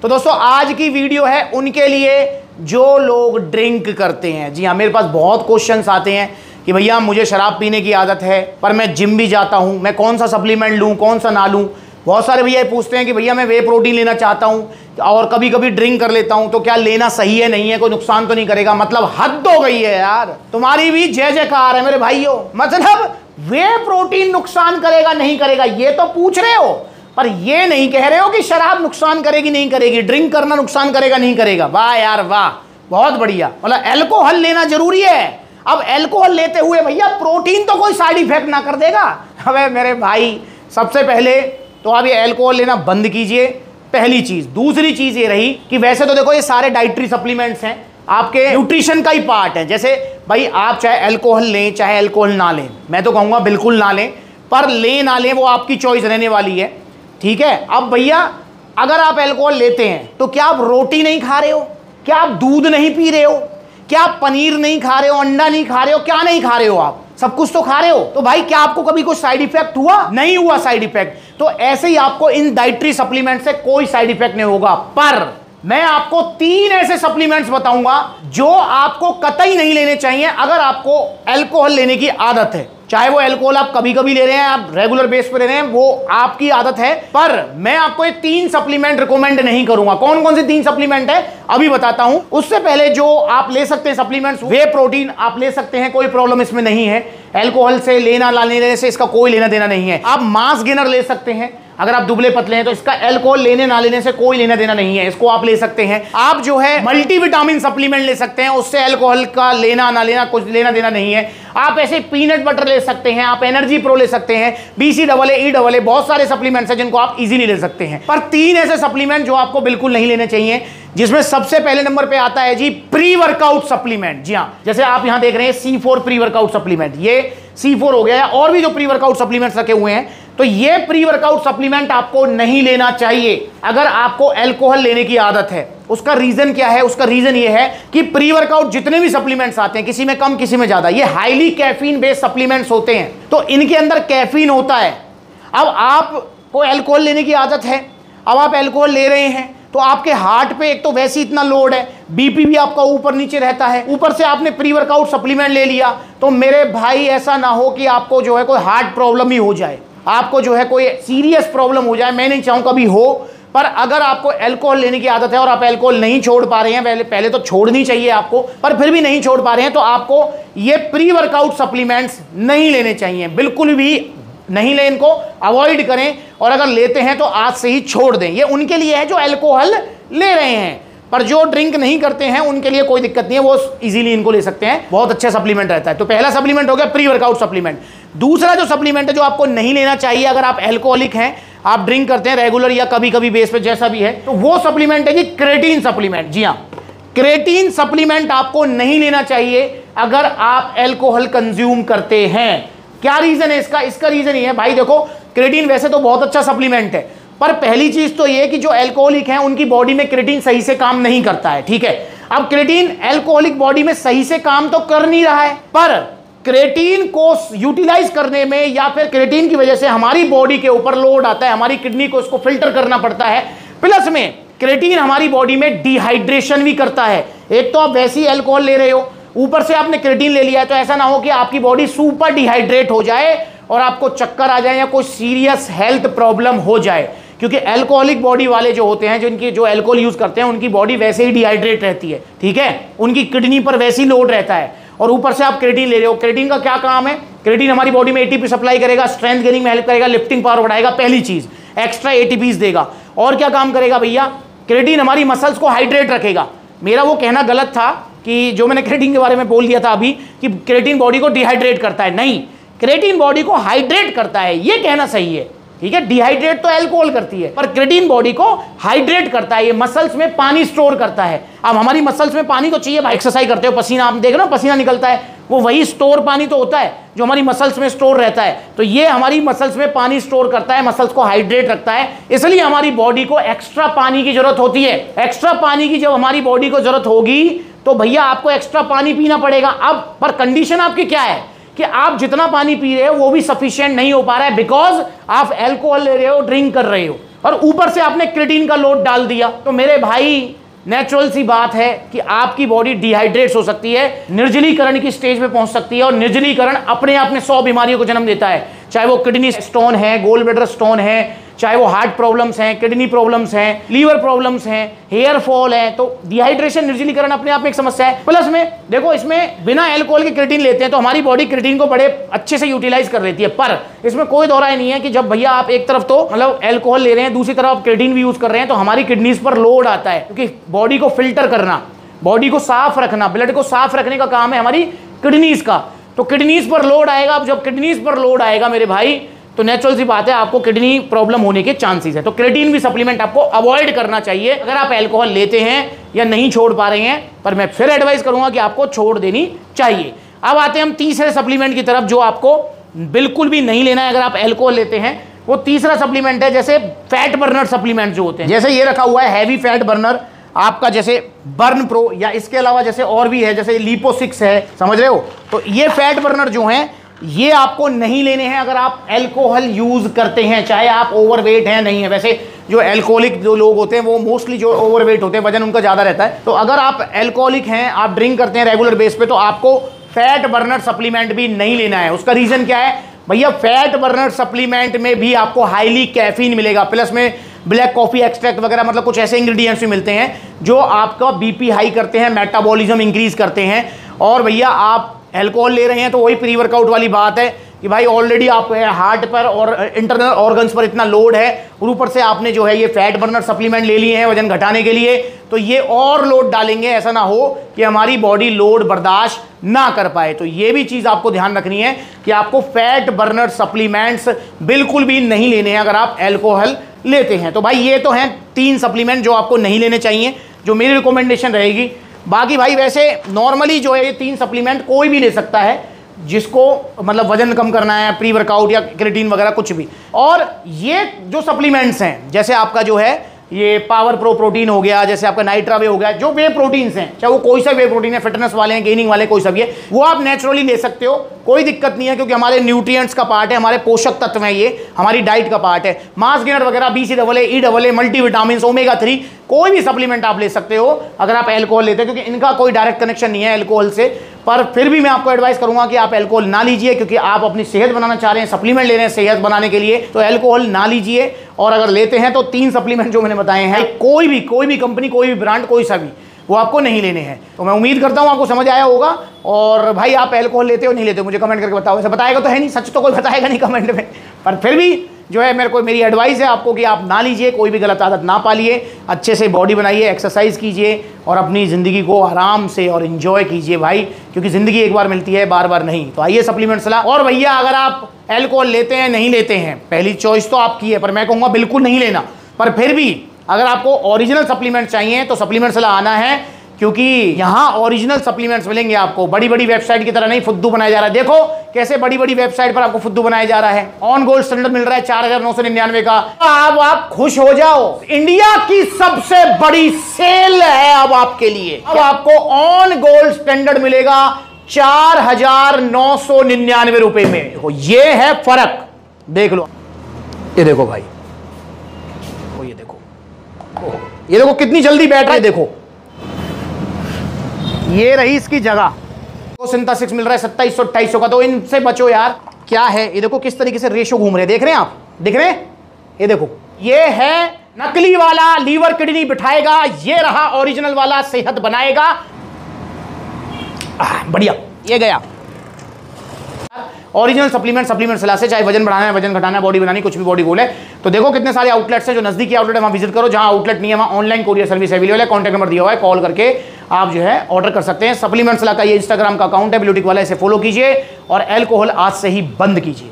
तो दोस्तों आज की वीडियो है उनके लिए जो लोग ड्रिंक करते हैं। जी हाँ, मेरे पास बहुत क्वेश्चंस आते हैं कि भैया मुझे शराब पीने की आदत है पर मैं जिम भी जाता हूँ, मैं कौन सा सप्लीमेंट लूँ कौन सा ना लूँ। बहुत सारे भैया पूछते हैं कि भैया मैं वे प्रोटीन लेना चाहता हूँ और कभी कभी ड्रिंक कर लेता हूँ, तो क्या लेना सही है नहीं है, कोई नुकसान तो नहीं करेगा। मतलब हद हो गई है यार, तुम्हारी भी जय जयकार है मेरे भाइयों। मतलब वे प्रोटीन नुकसान करेगा नहीं करेगा ये तो पूछ रहे हो, पर ये नहीं कह रहे हो कि शराब नुकसान करेगी नहीं करेगी, ड्रिंक करना नुकसान करेगा नहीं करेगा। वाह यार वाह, बहुत बढ़िया। मतलब अल्कोहल लेना जरूरी है। अब अल्कोहल लेते हुए भैया प्रोटीन तो कोई साइड इफेक्ट ना कर देगा। अबे मेरे भाई, सबसे पहले तो आप ये अल्कोहल लेना बंद कीजिए, पहली चीज। दूसरी चीज ये रही कि वैसे तो देखो ये सारे डाइटरी सप्लीमेंट्स हैं, आपके न्यूट्रिशन का ही पार्ट है। जैसे भाई आप चाहे अल्कोहल लें चाहे अल्कोहल ना लें, मैं तो कहूँगा बिल्कुल ना लें, पर लें ना लें वो आपकी चॉइस रहने वाली है, ठीक है। अब भैया अगर आप अल्कोहल लेते हैं तो क्या आप रोटी नहीं खा रहे हो, क्या आप दूध नहीं पी रहे हो, क्या आप पनीर नहीं खा रहे हो, अंडा नहीं खा रहे हो, क्या नहीं खा रहे हो, आप सब कुछ तो खा रहे हो। तो भाई क्या आपको कभी कोई साइड इफेक्ट हुआ? नहीं हुआ साइड इफेक्ट। तो ऐसे ही आपको इन डाइटरी सप्लीमेंट से कोई साइड इफेक्ट नहीं होगा। पर मैं आपको 3 ऐसे सप्लीमेंट्स बताऊंगा जो आपको कतई नहीं लेने चाहिए अगर आपको अल्कोहल लेने की आदत है। चाहे वो अल्कोहल आप कभी कभी ले रहे हैं, आप रेगुलर बेस पे ले रहे हैं, वो आपकी आदत है, पर मैं आपको ये 3 सप्लीमेंट रिकमेंड नहीं करूंगा। कौन कौन से 3 सप्लीमेंट है अभी बताता हूं। उससे पहले जो आप ले सकते हैं सप्लीमेंट्स, वे प्रोटीन आप ले सकते हैं, कोई प्रॉब्लम इसमें नहीं है। अल्कोहल से लेना ना लेने से इसका कोई लेना देना नहीं है। आप मास गेनर ले सकते हैं, अगर आप दुबले पतले हैं तो इसका अल्कोहल लेने ना लेने से कोई लेना देना नहीं है, इसको आप ले सकते हैं। आप जो है मल्टीविटामिन सप्लीमेंट ले सकते हैं, उससे अल्कोहल का लेना ना लेना कुछ लेना देना नहीं है। आप ऐसे पीनट बटर ले सकते हैं, आप एनर्जी प्रो ले सकते हैं, BCAA, बहुत सारे सप्लीमेंट्स हैं जिनको आप इजीली ले सकते हैं। पर 3 ऐसे सप्लीमेंट जो आपको बिल्कुल नहीं लेने चाहिए, जिसमें सबसे पहले नंबर पे आता है जी प्री वर्कआउट सप्लीमेंट। जी हाँ, जैसे आप यहां देख रहे हैं C4 प्री वर्कआउट सप्लीमेंट, ये C4 हो गया, और भी जो प्री वर्कआउट सप्लीमेंट्स रखे हुए हैं, तो ये प्री वर्कआउट सप्लीमेंट आपको नहीं लेना चाहिए अगर आपको अल्कोहल लेने की आदत है। उसका रीजन क्या है? उसका रीजन ये है कि प्री वर्कआउट जितने भी सप्लीमेंट्स आते हैं, किसी में कम किसी में ज्यादा, ये हाईली कैफीन बेस्ड सप्लीमेंट्स होते हैं, तो इनके अंदर कैफीन होता है। अब आपको अल्कोहल लेने की आदत है, अब आप अल्कोहल ले रहे हैं तो आपके हार्ट पे एक तो वैसे इतना लोड है, बीपी भी आपका ऊपर नीचे रहता है, ऊपर से आपने प्री वर्कआउट सप्लीमेंट ले लिया, तो मेरे भाई ऐसा ना हो कि आपको जो है कोई हार्ट प्रॉब्लम ही हो जाए, आपको जो है कोई सीरियस प्रॉब्लम हो जाए। मैं नहीं चाहूँ कभी हो, पर अगर आपको अल्कोहल लेने की आदत है और आप अल्कोहल नहीं छोड़ पा रहे हैं, पहले तो छोड़नी चाहिए आपको, पर फिर भी नहीं छोड़ पा रहे हैं, तो आपको ये प्री वर्कआउट सप्लीमेंट्स नहीं लेने चाहिए, बिल्कुल भी नहीं लें, इनको अवॉइड करें, और अगर लेते हैं तो आज से ही छोड़ दें। ये उनके लिए है जो अल्कोहल ले रहे हैं, पर जो ड्रिंक नहीं करते हैं उनके लिए कोई दिक्कत नहीं है, वो इजीली इनको ले सकते हैं, बहुत अच्छा सप्लीमेंट रहता है। तो पहला सप्लीमेंट हो गया प्री वर्कआउट सप्लीमेंट। दूसरा जो सप्लीमेंट है जो आपको नहीं लेना चाहिए अगर आप अल्कोहलिक हैं, आप ड्रिंक करते हैं रेगुलर या कभी कभी बेस पे जैसा भी है, तो वो सप्लीमेंट है जी क्रेटीन सप्लीमेंट। जी हाँ, क्रेटीन सप्लीमेंट आपको नहीं लेना चाहिए अगर आप अल्कोहल कंज्यूम करते हैं। क्या रीजन है इसका? इसका रीजन ये है भाई, देखो क्रेटीन वैसे तो बहुत अच्छा सप्लीमेंट है, पर पहली चीज तो ये कि जो अल्कोहलिक हैं उनकी बॉडी में क्रेटीन सही से काम नहीं करता है, ठीक है। अब क्रेटीन अल्कोहलिक बॉडी में सही से काम तो कर नहीं रहा है, पर क्रेटीन को यूटिलाइज करने में या फिर क्रेटीन की वजह से हमारी बॉडी के ऊपर लोड आता है, हमारी किडनी को इसको फिल्टर करना पड़ता है, प्लस में क्रेटीन हमारी बॉडी में डिहाइड्रेशन भी करता है। एक तो आप वैसे ही अल्कोहल ले रहे हो, ऊपर से आपने क्रेटीन ले लिया है, तो ऐसा ना हो कि आपकी बॉडी सुपर डिहाइड्रेट हो जाए और आपको चक्कर आ जाए या कोई सीरियस हेल्थ प्रॉब्लम हो जाए, क्योंकि अल्कोहलिक बॉडी वाले जो होते हैं, जिनकी जो अल्कोहल यूज करते हैं, उनकी बॉडी वैसे ही डिहाइड्रेट रहती है, ठीक है, उनकी किडनी पर वैसे ही लोड रहता है, और ऊपर से आप क्रेटीन ले रहे हो। क्रेटीन का क्या काम है? क्रेटीन हमारी बॉडी में एटीपी सप्लाई करेगा, स्ट्रेंथ गेनिंग में हेल्प करेगा, लिफ्टिंग पावर बढ़ाएगा, पहली चीज एक्स्ट्रा एटीपीज देगा। और क्या काम करेगा भैया? क्रेटीन हमारी मसल्स को हाइड्रेट रखेगा। मेरा वो कहना गलत था कि जो मैंने क्रेटीन के बारे में बोल दिया था अभी कि क्रेटीन बॉडी को डिहाइड्रेट करता है, नहीं, क्रेटीन बॉडी को हाइड्रेट करता है, ये कहना सही है, ठीक है। डिहाइड्रेट तो अल्कोहल करती है, पर क्रेटीन बॉडी को हाइड्रेट करता है, ये मसल्स में पानी स्टोर करता है। अब हमारी मसल्स में पानी तो चाहिए भाई, एक्सरसाइज करते हो पसीना, आप देख रहे हो पसीना निकलता है, वो वही स्टोर पानी तो होता है जो हमारी मसल्स में स्टोर रहता है, तो ये हमारी मसल्स में पानी स्टोर करता है, मसल्स को हाइड्रेट रखता है, इसलिए हमारी बॉडी को एक्स्ट्रा पानी की जरूरत होती है। एक्स्ट्रा पानी की जब हमारी बॉडी को जरूरत होगी तो भैया आपको एक्स्ट्रा पानी पीना पड़ेगा। अब पर कंडीशन आपकी क्या है कि आप जितना पानी पी रहे हो वो भी सफिशिएंट नहीं हो पा रहा है, बिकॉज आप अल्कोहल ले रहे हो, ड्रिंक कर रहे हो, और ऊपर से आपने क्रिएटिन का लोड डाल दिया, तो मेरे भाई नेचुरल सी बात है कि आपकी बॉडी डिहाइड्रेट हो सकती है, निर्जलीकरण की स्टेज पे पहुंच सकती है। और निर्जलीकरण अपने आप में 100 बीमारियों को जन्म देता है, चाहे वो किडनी स्टोन है, गोल ब्लैडर स्टोन है, चाहे वो हार्ट प्रॉब्लम्स हैं, किडनी प्रॉब्लम्स हैं, लीवर प्रॉब्लम्स हैं, हेयर फॉल है। तो डिहाइड्रेशन, निर्जलीकरण अपने आप में एक समस्या है। प्लस में देखो, इसमें बिना अल्कोहल के क्रिएटिन लेते हैं तो हमारी बॉडी क्रिएटिन को बड़े अच्छे से यूटिलाइज कर लेती है। पर इसमें कोई दो राय नहीं है कि जब भैया आप एक तरफ तो मतलब अल्कोहल ले रहे हैं, दूसरी तरफ आप क्रिएटिन भी यूज कर रहे हैं, तो हमारी किडनीज पर लोड आता है, क्योंकि बॉडी को फिल्टर करना, बॉडी को साफ रखना, ब्लड को साफ रखने का काम है हमारी किडनीज का। तो किडनीज पर लोड आएगा। अब जब किडनीज पर लोड आएगा मेरे भाई, तो नेचुरल सी बात है आपको किडनी प्रॉब्लम होने के चांसेस है। तो क्रिएटिन भी सप्लीमेंट आपको अवॉइड करना चाहिए अगर आप अल्कोहल लेते हैं या नहीं छोड़ पा रहे हैं। पर मैं फिर एडवाइस करूंगा कि आपको छोड़ देनी चाहिए। अब आते हैं हम तीसरे सप्लीमेंट की तरफ, जो आपको बिल्कुल भी नहीं लेना है अगर आप अल्कोहल लेते हैं। वो तीसरा सप्लीमेंट है जैसे फैट बर्नर सप्लीमेंट जो होते हैं, जैसे ये रखा हुआ है हैवी फैट बर्नर आपका, जैसे बर्न प्रो, या इसके अलावा जैसे और भी है, जैसे लिपो6 है, समझ रहे हो। तो ये फैट बर्नर जो हैं ये आपको नहीं लेने हैं अगर आप अल्कोहल यूज करते हैं, चाहे आप ओवरवेट हैं नहीं है। वैसे जो अल्कोहलिक जो लोग होते हैं वो मोस्टली जो ओवरवेट होते हैं, वजन उनका ज़्यादा रहता है। तो अगर आप अल्कोहलिक हैं, आप ड्रिंक करते हैं रेगुलर बेस पे, तो आपको फैट बर्नर सप्लीमेंट भी नहीं लेना है। उसका रीज़न क्या है भैया, फैट बर्नर सप्लीमेंट में भी आपको हाईली कैफीन मिलेगा, प्लस में ब्लैक कॉफ़ी एक्सट्रैक्ट वगैरह, मतलब कुछ ऐसे इंग्रेडिएंट्स भी मिलते हैं जो आपका बीपी हाई करते हैं, मेटाबॉलिज्म इंक्रीज करते हैं। और भैया आप अल्कोहल ले रहे हैं तो वही प्री वर्कआउट वाली बात है कि भाई ऑलरेडी आप हार्ट पर और इंटरनल ऑर्गन्स पर इतना लोड है, और ऊपर से आपने जो है ये फैट बर्नर सप्लीमेंट ले लिए हैं वजन घटाने के लिए, तो ये और लोड डालेंगे। ऐसा ना हो कि हमारी बॉडी लोड बर्दाश्त ना कर पाए। तो ये भी चीज़ आपको ध्यान रखनी है कि आपको फैट बर्नर सप्लीमेंट्स बिल्कुल भी नहीं लेने हैं अगर आप अल्कोहल लेते हैं। तो भाई ये तो हैं 3 सप्लीमेंट जो आपको नहीं लेने चाहिए, जो मेरी रिकमेंडेशन रहेगी। बाकी भाई वैसे नॉर्मली जो है ये 3 सप्लीमेंट कोई भी ले सकता है जिसको मतलब वजन कम करना है, प्री वर्कआउट या क्रिएटिन वगैरह कुछ भी। और ये जो सप्लीमेंट्स हैं, जैसे आपका जो है ये पावर प्रो प्रोटीन हो गया, जैसे आपका नाइट्रा वे हो गया, जो वे प्रोटीन्स हैं, चाहे वो कोई सा वे प्रोटीन है, फिटनेस वाले हैं, गेनिंग वाले, कोई सा भी है, वो आप नेचुरली ले सकते हो, कोई दिक्कत नहीं है, क्योंकि हमारे न्यूट्रिएंट्स का पार्ट है, हमारे पोषक तत्व हैं, ये हमारी डाइट का पार्ट है। मास गेनर वगैरह, BCAA, EAA, मल्टीविटामिन, ओमेगा-3, कोई भी सप्लीमेंट आप ले सकते हो अगर आप अल्कोहल लेते हैं, क्योंकि इनका कोई डायरेक्ट कनेक्शन नहीं है अल्कोहल से। पर फिर भी मैं आपको एडवाइस करूंगा कि आप अल्कोहल ना लीजिए, क्योंकि आप अपनी सेहत बनाना चाह रहे हैं, सप्लीमेंट ले रहे हैं सेहत बनाने के लिए, तो अल्कोहल ना लीजिए। और अगर लेते हैं तो 3 सप्लीमेंट जो मैंने बताए हैं, कोई भी कंपनी, कोई भी ब्रांड, कोई सा भी, वो आपको नहीं लेने हैं। तो मैं उम्मीद करता हूँ आपको समझ आया होगा। और भाई आप अल्कोहल लेते हो नहीं लेते हो मुझे कमेंट करके बताओ। ऐसे बताएगा तो है नहीं, सच तो कोई बताएगा नहीं कमेंट में, पर फिर भी जो है मेरी एडवाइस है आपको कि आप ना लीजिए, कोई भी गलत आदत ना पालिए, अच्छे से बॉडी बनाइए, एक्सरसाइज कीजिए और अपनी ज़िंदगी को आराम से और इन्जॉय कीजिए भाई, क्योंकि ज़िंदगी एक बार मिलती है, बार बार नहीं। तो आइए सप्लीमेंट सलाह। और भैया अगर आप अल्कोहल लेते हैं नहीं लेते हैं, पहली चॉइस तो आपकी है, पर मैं कहूँगा बिल्कुल नहीं लेना। पर फिर भी अगर आपको ओरिजिनल सप्लीमेंट चाहिए तो सप्लीमेंट सलाह आना है, क्योंकि यहाँ ओरिजिनल सप्लीमेंट्स मिलेंगे आपको। बड़ी बड़ी वेबसाइट की तरह नहीं फुद्दू बनाया जा रहा है। देखो कैसे बड़ी बड़ी वेबसाइट पर आपको फुद्दू बनाया जा रहा है। ऑन गोल्ड स्टैंडर्ड मिल रहा है 4999 का। अब आप खुश हो जाओ, इंडिया की सबसे बड़ी सेल है अब आपके लिए। अब आपको ऑन गोल्ड स्टैंडर्ड मिलेगा 4999 रुपए में। ये है फर्क, देख लो। ये देखो भाई, ये देखो कितनी जल्दी बैठ रही है, देखो ये रही इसकी जगह। तो सिंथेसिस मिल रहा है 2700-2800 का, तो इनसे बचो यार। क्या है ये देखो किस तरीके से रेशो घूम रहे हैं, देख रहे हैं आप, दिख रहे हैं, ये देखो ये है नकली वाला लीवर किडनी बिठाएगा, ये रहा ओरिजिनल वाला सेहत बनाएगा। बढ़िया, ये गया ओरिजिनल सप्लीमेंट सलाह से, चाहे वजन बढ़ाना है, वजन घटाना है, बॉडी बनानी, कुछ भी बॉडी गोल है। तो देखो कितने सारे आउटलेट्स हैं, जो नजदीकी आउटलेट है वहां विजिट करो, जहां आउटलेट नहीं है वहां ऑनलाइन कोरियर सर्विस अवेलेबल है। कॉन्टैक्ट नंबर दिया हुआ है, कॉल करके आप जो है ऑर्डर कर सकते हैं। सप्लीमेंट सलाह का ये इंस्टाग्राम का अकाउंट है, ब्लूटिक वाला, इसे फॉलो कीजिए और अल्कोहल आज से ही बंद कीजिए।